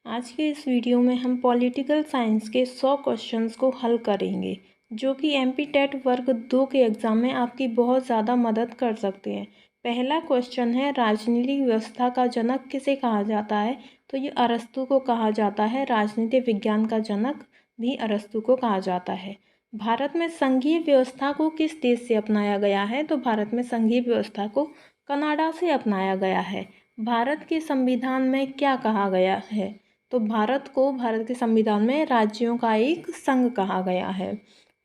आज के इस वीडियो में हम पॉलिटिकल साइंस के 100 क्वेश्चंस को हल करेंगे जो कि एमपी टेट वर्ग 2 के एग्ज़ाम में आपकी बहुत ज़्यादा मदद कर सकते हैं। पहला क्वेश्चन है, राजनीतिक व्यवस्था का जनक किसे कहा जाता है? तो ये अरस्तु को कहा जाता है। राजनीतिक विज्ञान का जनक भी अरस्तु को कहा जाता है। भारत में संघीय व्यवस्था को किस देश से अपनाया गया है? तो भारत में संघीय व्यवस्था को कनाडा से अपनाया गया है। भारत के संविधान में क्या कहा गया है? तो भारत के संविधान में राज्यों का एक संघ कहा गया है।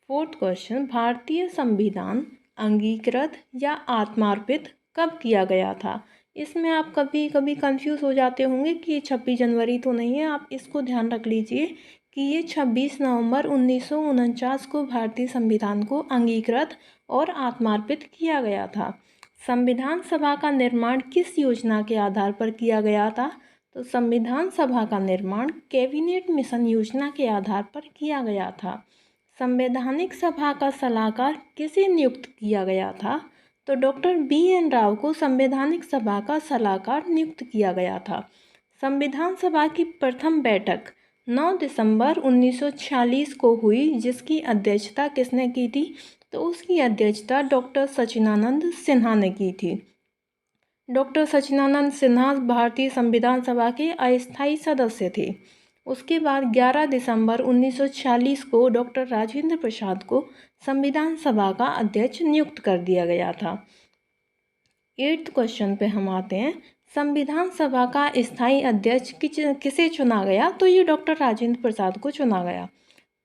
फोर्थ क्वेश्चन, भारतीय संविधान अंगीकृत या आत्मार्पित कब किया गया था? इसमें आप कभी कभी कंफ्यूज हो जाते होंगे कि ये 26 जनवरी तो नहीं है। आप इसको ध्यान रख लीजिए कि ये 26 नवंबर 1949 को भारतीय संविधान को अंगीकृत और आत्मार्पित किया गया था। संविधान सभा का निर्माण किस योजना के आधार पर किया गया था? तो संविधान सभा का निर्माण कैबिनेट मिशन योजना के आधार पर किया गया था। संवैधानिक सभा का सलाहकार किसे नियुक्त किया गया था? तो डॉक्टर BN राव को संवैधानिक सभा का सलाहकार नियुक्त किया गया था। संविधान सभा की प्रथम बैठक 9 दिसंबर 1946 को हुई, जिसकी अध्यक्षता किसने की थी? तो उसकी अध्यक्षता डॉक्टर सच्चिदानंद सिन्हा ने की थी। डॉक्टर सच्चिदानंद सिन्हा भारतीय संविधान सभा के अस्थायी सदस्य थे। उसके बाद 11 दिसंबर 1946 को डॉक्टर राजेंद्र प्रसाद को संविधान सभा का अध्यक्ष नियुक्त कर दिया गया था। 8th क्वेश्चन पे हम आते हैं, संविधान सभा का स्थायी अध्यक्ष किसे चुना गया? तो ये डॉक्टर राजेंद्र प्रसाद को चुना गया।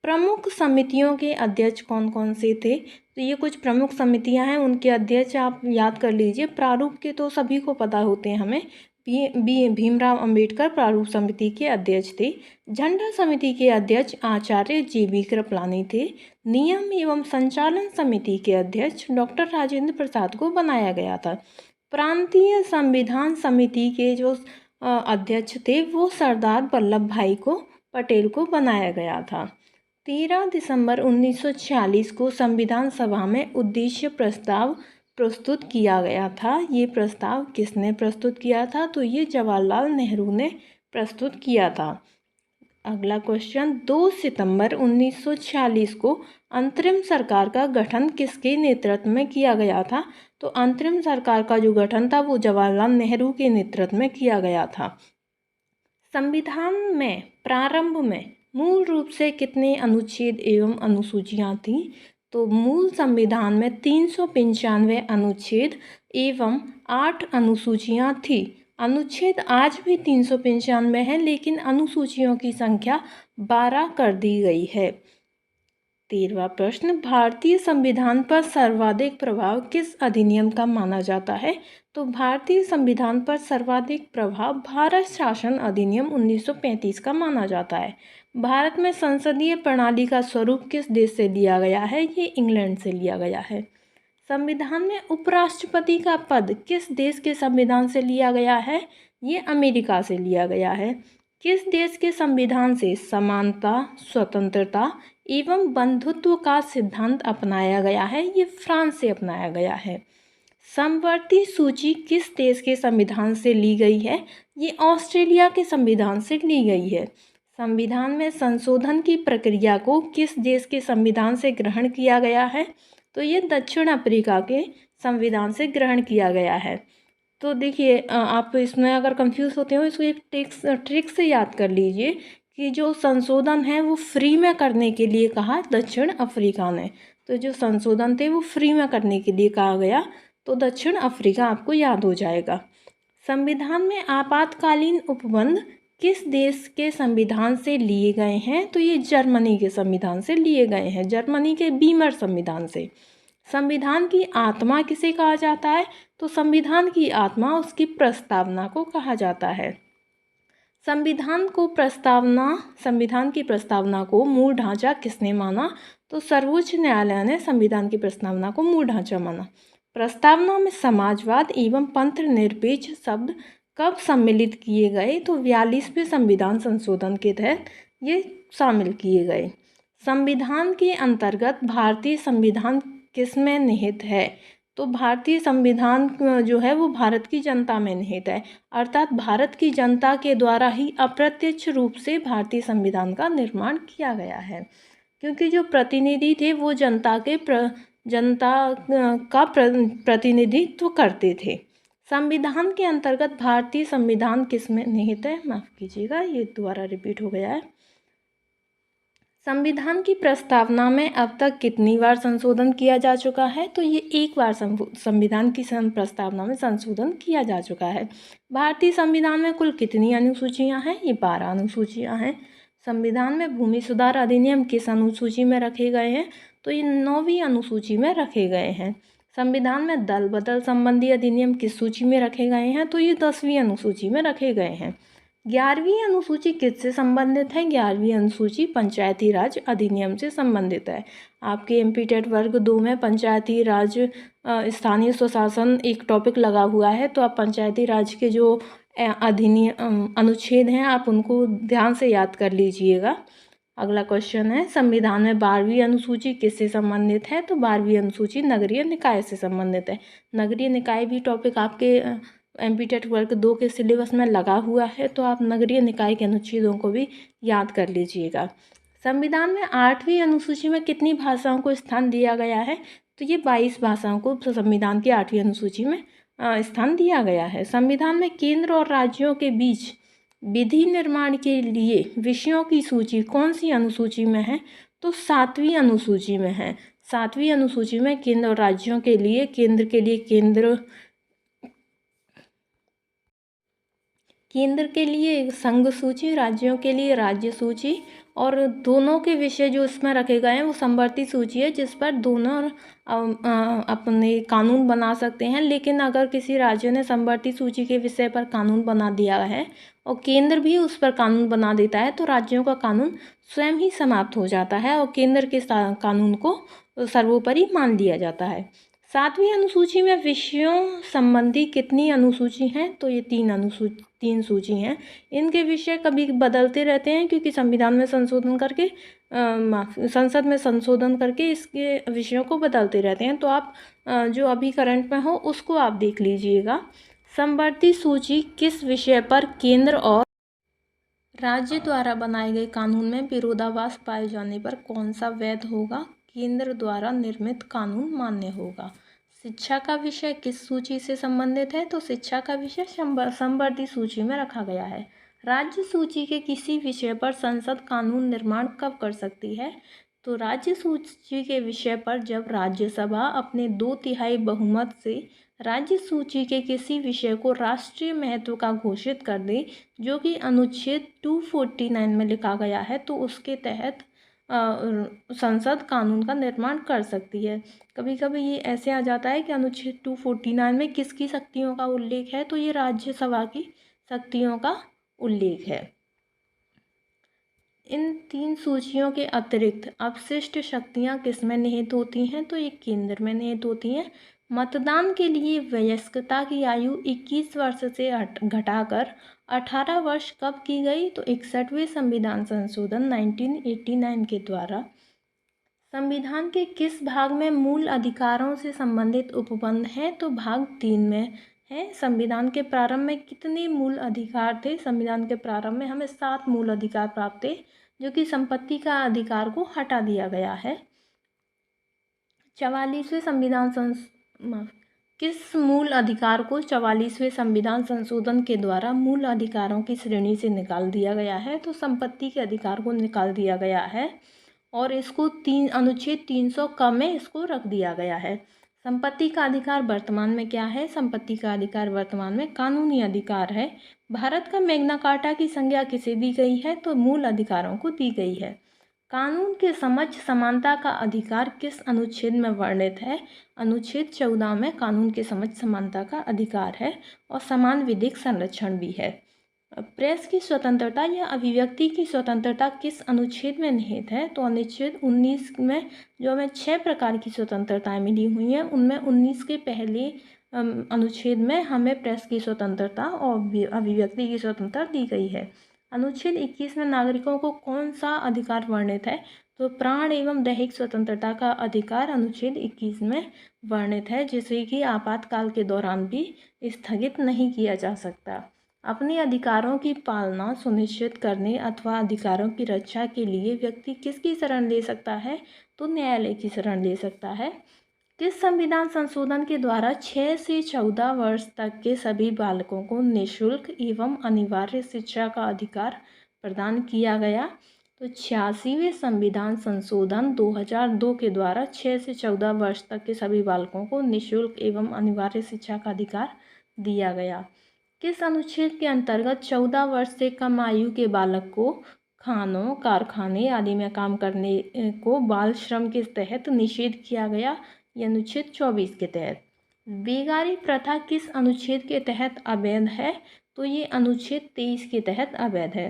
प्रमुख समितियों के अध्यक्ष कौन कौन से थे? तो ये कुछ प्रमुख समितियां हैं, उनके अध्यक्ष आप याद कर लीजिए। प्रारूप के तो सभी को पता होते हैं हमें। भीमराव अंबेडकर प्रारूप समिति के अध्यक्ष थे। झंडा समिति के अध्यक्ष आचार्य JB कृपलानी थे। नियम एवं संचालन समिति के अध्यक्ष डॉक्टर राजेंद्र प्रसाद को बनाया गया था। प्रांतीय संविधान समिति के जो अध्यक्ष थे वो सरदार वल्लभ भाई को पटेल को बनाया गया था। 13 दिसंबर 1946 को संविधान सभा में उद्देश्य प्रस्ताव प्रस्तुत किया गया था। ये प्रस्ताव किसने प्रस्तुत किया था? तो ये जवाहरलाल नेहरू ने प्रस्तुत किया था। अगला क्वेश्चन, 2 सितंबर 1946 को अंतरिम सरकार का गठन किसके नेतृत्व में किया गया था? तो अंतरिम सरकार का जो गठन था वो जवाहरलाल नेहरू के नेतृत्व में किया गया था। संविधान में प्रारंभ में मूल रूप से कितने अनुच्छेद एवं अनुसूचियां थीं? तो मूल संविधान में 395 अनुच्छेद एवं 8 अनुसूचियां थी। अनुच्छेद आज भी 395 है, लेकिन अनुसूचियों की संख्या 12 कर दी गई है। 13वां प्रश्न, भारतीय संविधान पर सर्वाधिक प्रभाव किस अधिनियम का माना जाता है? तो भारतीय संविधान पर सर्वाधिक प्रभाव भारत शासन अधिनियम 1935 का माना जाता है। भारत में संसदीय प्रणाली का स्वरूप किस देश से लिया गया है? ये इंग्लैंड से लिया गया है। संविधान में उपराष्ट्रपति का पद किस देश के संविधान से लिया गया है? ये अमेरिका से लिया गया है। किस देश के संविधान से समानता, स्वतंत्रता एवं बंधुत्व का सिद्धांत अपनाया गया है? ये फ्रांस से अपनाया गया है। समवर्ती सूची किस देश के संविधान से ली गई है? ये ऑस्ट्रेलिया के संविधान से ली गई है। संविधान में संशोधन की प्रक्रिया को किस देश के संविधान से ग्रहण किया गया है? तो ये दक्षिण अफ्रीका के संविधान से ग्रहण किया गया है। तो देखिए, आप इसमें अगर कंफ्यूज होते हो, इसको एक ट्रिक से याद कर लीजिए कि जो संशोधन है वो फ्री में करने के लिए कहा दक्षिण अफ्रीका ने। तो जो संशोधन थे वो फ्री में करने के लिए कहा गया, तो दक्षिण अफ्रीका आपको याद हो जाएगा। संविधान में आपातकालीन उपबंध किस देश के संविधान से लिए गए हैं? तो ये जर्मनी के संविधान से लिए गए हैं, जर्मनी के बीमर संविधान से। संविधान की आत्मा किसे कहा जाता है? तो संविधान की आत्मा उसकी प्रस्तावना को कहा जाता है। संविधान की प्रस्तावना को मूल ढांचा किसने माना? तो सर्वोच्च न्यायालय ने संविधान की प्रस्तावना को मूल ढांचा माना। प्रस्तावना में समाजवाद एवं पंथ निरपेक्ष शब्द कब सम्मिलित किए गए? तो 42वें संविधान संशोधन के तहत ये शामिल किए गए। संविधान के अंतर्गत भारतीय संविधान किसमें निहित है? तो भारतीय संविधान जो है वो भारत की जनता में निहित है, अर्थात भारत की जनता के द्वारा ही अप्रत्यक्ष रूप से भारतीय संविधान का निर्माण किया गया है, क्योंकि जो प्रतिनिधि थे वो जनता का प्रतिनिधित्व करते थे। संविधान के अंतर्गत भारतीय संविधान किस में निहित है? माफ़ कीजिएगा, ये दोबारा रिपीट हो गया है। संविधान की प्रस्तावना में अब तक कितनी बार संशोधन किया जा चुका है? तो ये एक बार संविधान की प्रस्तावना में संशोधन किया जा चुका है। भारतीय संविधान में कुल कितनी अनुसूचियां हैं? ये 12 अनुसूचियां हैं। संविधान में भूमि सुधार अधिनियम किस अनुसूची में रखे गए हैं? तो ये 9वीं अनुसूची में रखे गए हैं। संविधान में दल बदल संबंधी अधिनियम किस सूची में रखे गए हैं? तो ये 10वीं अनुसूची में रखे गए हैं। 11वीं अनुसूची किससे संबंधित है? 11वीं अनुसूची पंचायती राज अधिनियम से संबंधित है। आपके एमपी टेट वर्ग 2 में पंचायती राज स्थानीय स्वशासन एक टॉपिक लगा हुआ है, तो आप पंचायती राज के जो अधिनियम अनुच्छेद हैं आप उनको ध्यान से याद कर लीजिएगा। अगला क्वेश्चन है, संविधान में 12वीं अनुसूची किससे संबंधित है? तो 12वीं अनुसूची नगरीय निकाय से संबंधित है। नगरीय निकाय भी टॉपिक आपके एमपी टेट वर्ग 2 के सिलेबस में लगा हुआ है, तो आप नगरीय निकाय के अनुच्छेदों को भी याद कर लीजिएगा। संविधान में 8वीं अनुसूची में कितनी भाषाओं को स्थान दिया गया है? तो ये 22 भाषाओं को संविधान की 8वीं अनुसूची में स्थान दिया गया है। संविधान में केंद्र और राज्यों के बीच विधि निर्माण के लिए विषयों की सूची कौन सी अनुसूची में है? तो 7वीं अनुसूची में है। 7वीं अनुसूची में केंद्र और राज्यों के लिए केंद्र के लिए संघ सूची, राज्यों के लिए राज्य सूची, और दोनों के विषय जो इसमें रखे गए हैं वो समवर्ती सूची है, जिस पर दोनों अपने कानून बना सकते हैं। लेकिन अगर किसी राज्य ने समवर्ती सूची के विषय पर कानून बना दिया है और केंद्र भी उस पर कानून बना देता है, तो राज्यों का कानून स्वयं ही समाप्त हो जाता है और केंद्र के कानून को सर्वोपरि मान लिया जाता है। 7वीं अनुसूची में विषयों संबंधी कितनी अनुसूची हैं? तो ये 3 सूची हैं। इनके विषय कभी बदलते रहते हैं, क्योंकि संविधान में संशोधन करके संसद में संशोधन करके इसके विषयों को बदलते रहते हैं। तो आप जो अभी करंट में हो उसको आप देख लीजिएगा। समवर्ती सूची किस विषय पर केंद्र और राज्य द्वारा बनाए गए कानून में विरोधाभास पाए जाने पर कौन सा वैध होगा? केंद्र द्वारा निर्मित कानून मान्य होगा। शिक्षा का विषय किस सूची से संबंधित है? तो शिक्षा का विषय समवर्ती सूची में रखा गया है। राज्य सूची के किसी विषय पर संसद कानून निर्माण कब कर सकती है? तो राज्य सूची के विषय पर जब राज्यसभा अपने 2/3 बहुमत से राज्य सूची के किसी विषय को राष्ट्रीय महत्व का घोषित कर दे, जो कि अनुच्छेद 249 में लिखा गया है, तो उसके तहत संसद कानून का निर्माण कर सकती है। कभी कभी ये ऐसे आ जाता है कि अनुच्छेद 249 में किसकी शक्तियों का उल्लेख है? तो ये राज्यसभा की शक्तियों का उल्लेख है। इन 3 सूचियों के अतिरिक्त अपशिष्ट शक्तियाँ किस में निहित होती हैं? तो ये केंद्र में निहित होती हैं। मतदान के लिए वयस्कता की आयु 21 वर्ष से घटाकर 18 वर्ष कब की गई? तो 61वें संविधान संशोधन 1989 के द्वारा। संविधान के किस भाग में मूल अधिकारों से संबंधित उपबंध हैं? तो भाग 3 में है। संविधान के प्रारंभ में कितने मूल अधिकार थे? संविधान के प्रारंभ में हमें 7 मूल अधिकार प्राप्त थे, जो कि संपत्ति का अधिकार को हटा दिया गया है। 44वें संविधान किस मूल अधिकार को 44वें संविधान संशोधन के द्वारा मूल अधिकारों की श्रेणी से निकाल दिया गया है? तो संपत्ति के अधिकार को निकाल दिया गया है और इसको अनुच्छेद 300 क में इसको रख दिया गया है। संपत्ति का अधिकार वर्तमान में क्या है? संपत्ति का अधिकार वर्तमान में कानूनी अधिकार है। भारत का मैग्ना कार्टा की संज्ञा किसे दी गई है? तो मूल अधिकारों को दी गई है। कानून के समक्ष समानता का अधिकार किस अनुच्छेद में वर्णित है? अनुच्छेद 14 में कानून के समक्ष समानता का अधिकार है और समान विधिक संरक्षण भी है। प्रेस की स्वतंत्रता या अभिव्यक्ति की स्वतंत्रता किस अनुच्छेद में निहित है? तो अनुच्छेद 19 में जो हमें 6 प्रकार की स्वतंत्रताएं मिली हुई हैं, उनमें 19 के पहले अनुच्छेद में हमें प्रेस की स्वतंत्रता और अभिव्यक्ति की स्वतंत्रता दी गई है। अनुच्छेद 21 में नागरिकों को कौन सा अधिकार वर्णित है? तो प्राण एवं दैहिक स्वतंत्रता का अधिकार अनुच्छेद 21 में वर्णित है, जिसे कि आपातकाल के दौरान भी स्थगित नहीं किया जा सकता। अपने अधिकारों की पालना सुनिश्चित करने अथवा अधिकारों की रक्षा के लिए व्यक्ति किसकी शरण ले सकता है? तो न्यायालय की शरण ले सकता है। किस संविधान संशोधन के द्वारा 6 से 14 वर्ष तक के सभी बालकों को निःशुल्क एवं अनिवार्य शिक्षा का अधिकार प्रदान किया गया? तो 86वें संविधान संशोधन 2002 के द्वारा 6 से 14 वर्ष तक के सभी बालकों को निःशुल्क एवं अनिवार्य शिक्षा का अधिकार दिया गया। किस अनुच्छेद के अंतर्गत 14 वर्ष से कम आयु के बालक को खानों, कारखाने आदि में काम करने को बाल श्रम के तहत निषेध किया गया? ये अनुच्छेद 24 के तहत। बेगारी प्रथा किस अनुच्छेद के तहत अवैध है? तो ये अनुच्छेद 23 के तहत अवैध है।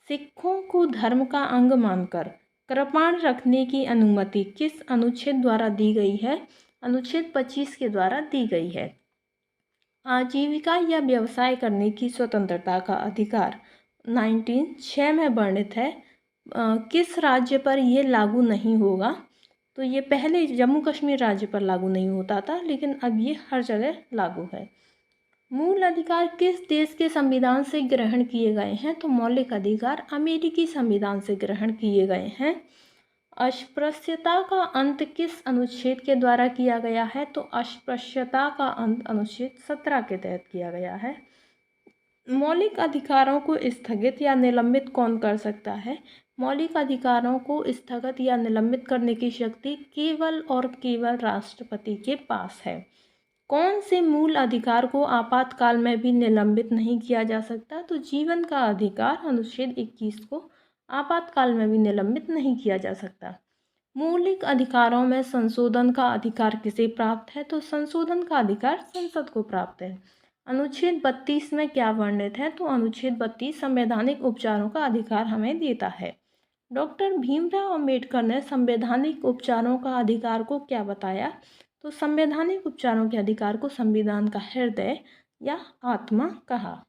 सिखों को धर्म का अंग मानकर कृपाण रखने की अनुमति किस अनुच्छेद द्वारा दी गई है? अनुच्छेद 25 के द्वारा दी गई है। आजीविका या व्यवसाय करने की स्वतंत्रता का अधिकार 1906 में वर्णित है। किस राज्य पर यह लागू नहीं होगा? तो ये पहले जम्मू कश्मीर राज्य पर लागू नहीं होता था, लेकिन अब ये हर जगह लागू है। मूल अधिकार किस देश के संविधान से ग्रहण किए गए हैं? तो मौलिक अधिकार अमेरिकी संविधान से ग्रहण किए गए हैं। अस्पृश्यता का अंत किस अनुच्छेद के द्वारा किया गया है? तो अस्पृश्यता का अंत अनुच्छेद 17 के तहत किया गया है। मौलिक अधिकारों को स्थगित या निलंबित कौन कर सकता है? मौलिक अधिकारों को स्थगित या निलंबित करने की शक्ति केवल और केवल राष्ट्रपति के पास है। कौन से मूल अधिकार को आपातकाल में भी निलंबित नहीं किया जा सकता? तो जीवन का अधिकार अनुच्छेद 21 को आपातकाल में भी निलंबित नहीं किया जा सकता। मौलिक अधिकारों में संशोधन का अधिकार किसे प्राप्त है? तो संशोधन का अधिकार संसद को प्राप्त है। अनुच्छेद 32 में क्या वर्णित है? तो अनुच्छेद 32 संवैधानिक उपचारों का अधिकार हमें देता है। डॉक्टर भीमराव अंबेडकर ने संवैधानिक उपचारों का अधिकार को क्या बताया? तो संवैधानिक उपचारों के अधिकार को संविधान का हृदय या आत्मा कहा।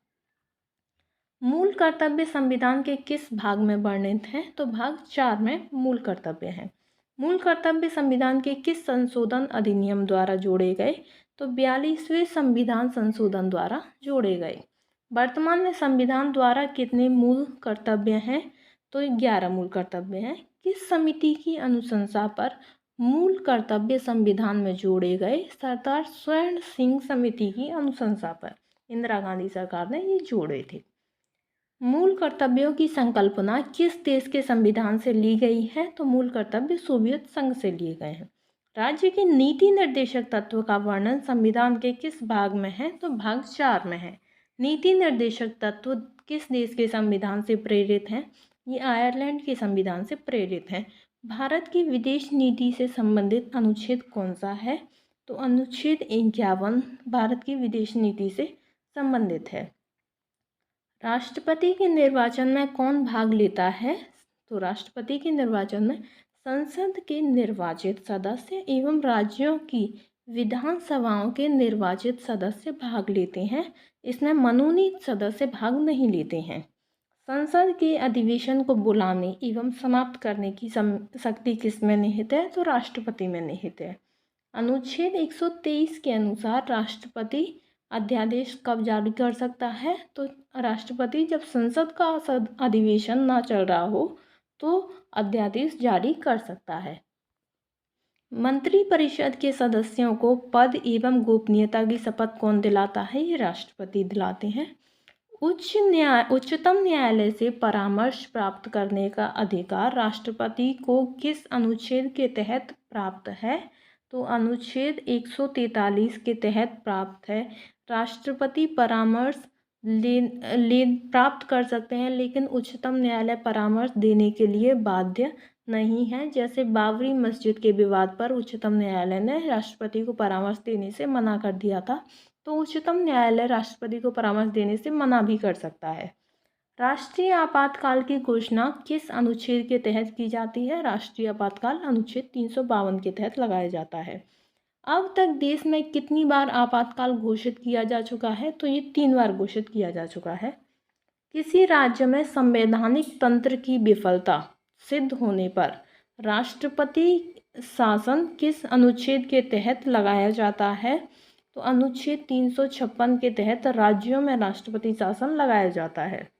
मूल कर्तव्य संविधान के किस भाग में वर्णित हैं? तो भाग 4 में मूल कर्तव्य हैं। मूल कर्तव्य संविधान के किस संशोधन अधिनियम द्वारा जोड़े गए? तो 42वें संविधान संशोधन द्वारा जोड़े गए। वर्तमान में संविधान द्वारा कितने मूल कर्तव्य हैं? तो 11 मूल कर्तव्य हैं। किस समिति की अनुशंसा पर मूल कर्तव्य संविधान में जोड़े गए? सरदार स्वर्ण सिंह समिति की अनुशंसा पर इंदिरा गांधी सरकार ने ये जोड़े थे। मूल कर्तव्यों की संकल्पना किस देश के संविधान से ली गई है? तो मूल कर्तव्य सोवियत संघ से लिए गए हैं। राज्य के नीति निर्देशक तत्व का वर्णन संविधान के किस भाग में है? तो भाग 4 में है। नीति निर्देशक तत्व किस देश के संविधान से प्रेरित हैं? ये आयरलैंड के संविधान से प्रेरित हैं। भारत की विदेश नीति से संबंधित अनुच्छेद कौन सा है? तो अनुच्छेद 51 भारत की विदेश नीति से संबंधित है। राष्ट्रपति के निर्वाचन में कौन भाग लेता है? तो राष्ट्रपति के निर्वाचन में संसद के निर्वाचित सदस्य एवं राज्यों की विधानसभाओं के निर्वाचित सदस्य भाग लेते हैं। इसमें मनोनीत सदस्य भाग नहीं लेते हैं। संसद के अधिवेशन को बुलाने एवं समाप्त करने की शक्ति किसमें निहित है? तो राष्ट्रपति में निहित है। अनुच्छेद 123 के अनुसार राष्ट्रपति अध्यादेश कब जारी कर सकता है? तो राष्ट्रपति जब संसद का अधिवेशन ना चल रहा हो तो अध्यादेश जारी कर सकता है। मंत्रिपरिषद के सदस्यों को पद एवं गोपनीयता की शपथ कौन दिलाता है? ये राष्ट्रपति दिलाते हैं। उच्चतम न्यायालय से परामर्श प्राप्त करने का अधिकार राष्ट्रपति को किस अनुच्छेद के तहत प्राप्त है? तो अनुच्छेद 143 के तहत प्राप्त है। राष्ट्रपति परामर्श प्राप्त कर सकते हैं, लेकिन उच्चतम न्यायालय परामर्श देने के लिए बाध्य नहीं है। जैसे बाबरी मस्जिद के विवाद पर उच्चतम न्यायालय ने राष्ट्रपति को परामर्श देने से मना कर दिया था, तो उच्चतम न्यायालय राष्ट्रपति को परामर्श देने से मना भी कर सकता है। राष्ट्रीय आपातकाल की घोषणा किस अनुच्छेद के तहत की जाती है? राष्ट्रीय आपातकाल अनुच्छेद 352 के तहत लगाया जाता है। अब तक देश में कितनी बार आपातकाल घोषित किया जा चुका है? तो ये 3 बार घोषित किया जा चुका है। किसी राज्य में संवैधानिक तंत्र की विफलता सिद्ध होने पर राष्ट्रपति शासन किस अनुच्छेद के तहत लगाया जाता है? तो अनुच्छेद 356 के तहत राज्यों में राष्ट्रपति शासन लगाया जाता है।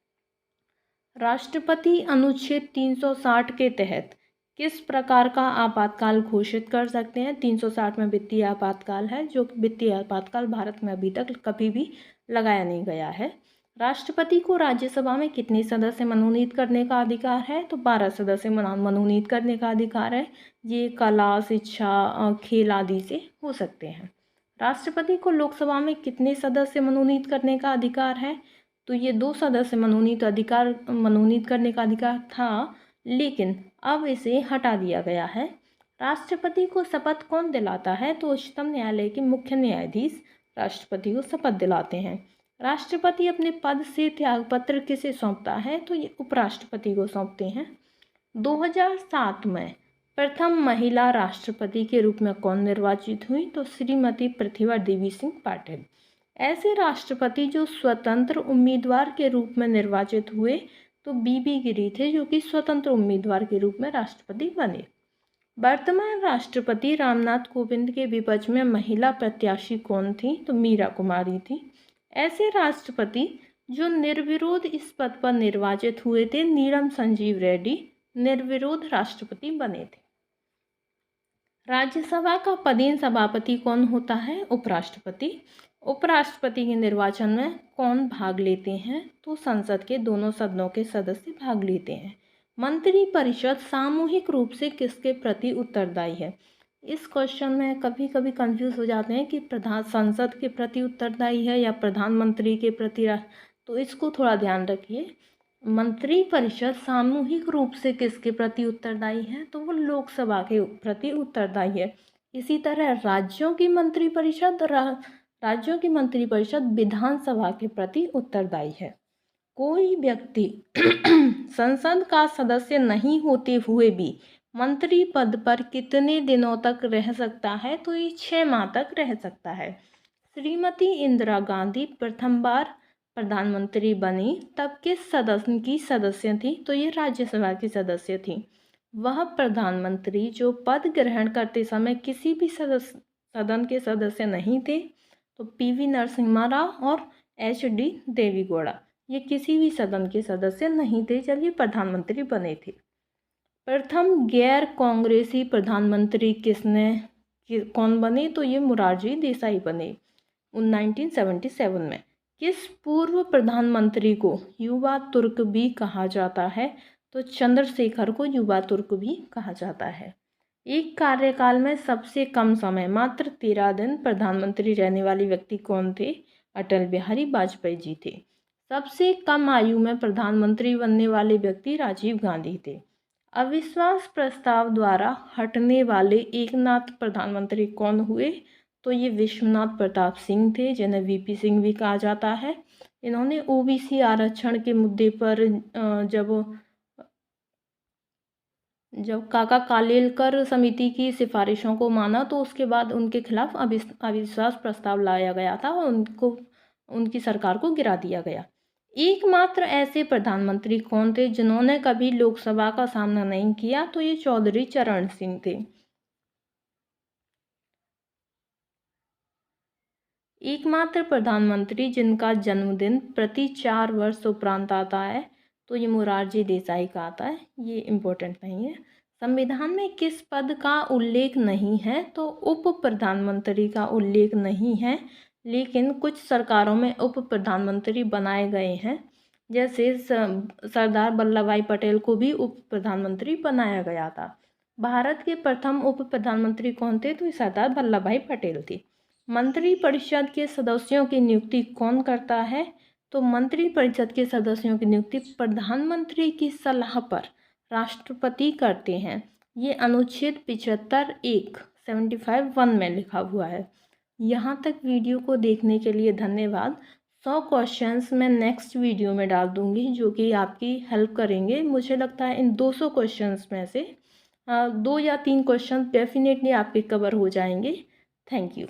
राष्ट्रपति अनुच्छेद 360 के तहत किस प्रकार का आपातकाल घोषित कर सकते हैं? 360 में वित्तीय आपातकाल है, जो वित्तीय आपातकाल भारत में अभी तक कभी भी लगाया नहीं गया है। राष्ट्रपति को राज्यसभा में कितने सदस्य मनोनीत करने का अधिकार है? तो 12 सदस्य मनोनीत करने का अधिकार है। ये कला, शिक्षा, खेल आदि से हो सकते हैं। राष्ट्रपति को लोकसभा में कितने सदस्य मनोनीत करने का अधिकार है? तो ये 2 सदस्य मनोनीत करने का अधिकार था, लेकिन अब इसे हटा दिया गया है। राष्ट्रपति को शपथ कौन दिलाता है? तो उच्चतम न्यायालय के मुख्य न्यायाधीश राष्ट्रपति को शपथ दिलाते हैं। राष्ट्रपति अपने पद से त्यागपत्र किसे सौंपता है? तो ये उपराष्ट्रपति को सौंपते हैं। 2007 में प्रथम महिला राष्ट्रपति के रूप में कौन निर्वाचित हुई? तो श्रीमती प्रतिभा देवी सिंह पाटिल। ऐसे राष्ट्रपति जो स्वतंत्र उम्मीदवार के रूप में निर्वाचित हुए तो बीबी गिरी थे, जो कि स्वतंत्र उम्मीदवार के रूप में राष्ट्रपति बने। वर्तमान राष्ट्रपति रामनाथ कोविंद के विपक्ष में महिला प्रत्याशी कौन थी? तो मीरा कुमारी थी। ऐसे राष्ट्रपति जो निर्विरोध इस पद पर निर्वाचित हुए थे, नीलम संजीव रेड्डी निर्विरोध राष्ट्रपति बने थे। राज्यसभा का पदेन सभापति कौन होता है? उपराष्ट्रपति। उपराष्ट्रपति के निर्वाचन में कौन भाग लेते हैं? तो संसद के दोनों सदनों के सदस्य भाग लेते हैं। मंत्रिपरिषद सामूहिक रूप से किसके प्रति उत्तरदायी है? इस क्वेश्चन में कभी कभी कंफ्यूज हो जाते हैं कि प्रधान संसद के प्रति उत्तरदायी है या प्रधानमंत्री के प्रति, तो इसको थोड़ा ध्यान रखिए। मंत्रिपरिषद सामूहिक रूप से किसके प्रति उत्तरदायी है? तो वो लोकसभा के प्रति उत्तरदायी है। इसी तरह राज्यों की मंत्रिपरिषद विधानसभा के प्रति उत्तरदायी है। कोई व्यक्ति संसद का सदस्य नहीं होते हुए भी मंत्री पद पर कितने दिनों तक रह सकता है? तो ये 6 माह तक रह सकता है। श्रीमती इंदिरा गांधी प्रथम बार प्रधानमंत्री बनी तब किस सदन की सदस्य थी? तो ये राज्यसभा की सदस्य थी। वह प्रधानमंत्री जो पद ग्रहण करते समय किसी भी सदन के सदस्य नहीं थे, तो पीवी नरसिम्हा राव और HD देवेगौड़ा, ये किसी भी सदन के सदस्य नहीं थे जब ये प्रधानमंत्री बने थे। प्रथम गैर कांग्रेसी प्रधानमंत्री कौन बने? तो ये मोरारजी देसाई बने 1977 में। किस पूर्व प्रधानमंत्री को युवा तुर्क भी कहा जाता है? तो चंद्रशेखर को युवा तुर्क भी कहा जाता है। एक कार्यकाल में सबसे कम समय मात्र 13 दिन प्रधानमंत्री रहने वाले व्यक्ति कौन थे? अटल बिहारी वाजपेयी जी थे। सबसे कम आयु में प्रधानमंत्री बनने वाले व्यक्ति राजीव गांधी थे। अविश्वास प्रस्ताव द्वारा हटने वाले एकनाथ प्रधानमंत्री कौन हुए? तो ये विश्वनाथ प्रताप सिंह थे, जिन्हें VP सिंह भी कहा जाता है। इन्होंने OBC आरक्षण के मुद्दे पर जब काका कालेलकर समिति की सिफारिशों को माना तो उसके बाद उनके खिलाफ अविश्वास प्रस्ताव लाया गया था और उनकी सरकार को गिरा दिया गया। एकमात्र ऐसे प्रधानमंत्री कौन थे जिन्होंने कभी लोकसभा का सामना नहीं किया? तो ये चौधरी चरण सिंह थे। एकमात्र प्रधानमंत्री जिनका जन्मदिन प्रति 4 वर्ष उपरांत आता है, तो ये मोरारजी देसाई का आता है। ये इम्पोर्टेंट नहीं है। संविधान में किस पद का उल्लेख नहीं है? तो उप प्रधानमंत्री का उल्लेख नहीं है, लेकिन कुछ सरकारों में उप प्रधानमंत्री बनाए गए हैं। जैसे सरदार वल्लभ भाई पटेल को भी उप प्रधानमंत्री बनाया गया था। भारत के प्रथम उप प्रधानमंत्री कौन थे? तो सरदार वल्लभ भाई पटेल थे। मंत्रिपरिषद के सदस्यों की नियुक्ति कौन करता है? तो मंत्रिपरिषद के सदस्यों की नियुक्ति प्रधानमंत्री की सलाह पर राष्ट्रपति करते हैं। ये अनुच्छेद 75(1) में लिखा हुआ है। यहाँ तक वीडियो को देखने के लिए धन्यवाद। 100 क्वेश्चंस मैं नेक्स्ट वीडियो में डाल दूँगी जो कि आपकी हेल्प करेंगे। मुझे लगता है इन 200 क्वेश्चंस में से 2 या 3 क्वेश्चन डेफिनेटली आपके कवर हो जाएंगे। Thank you.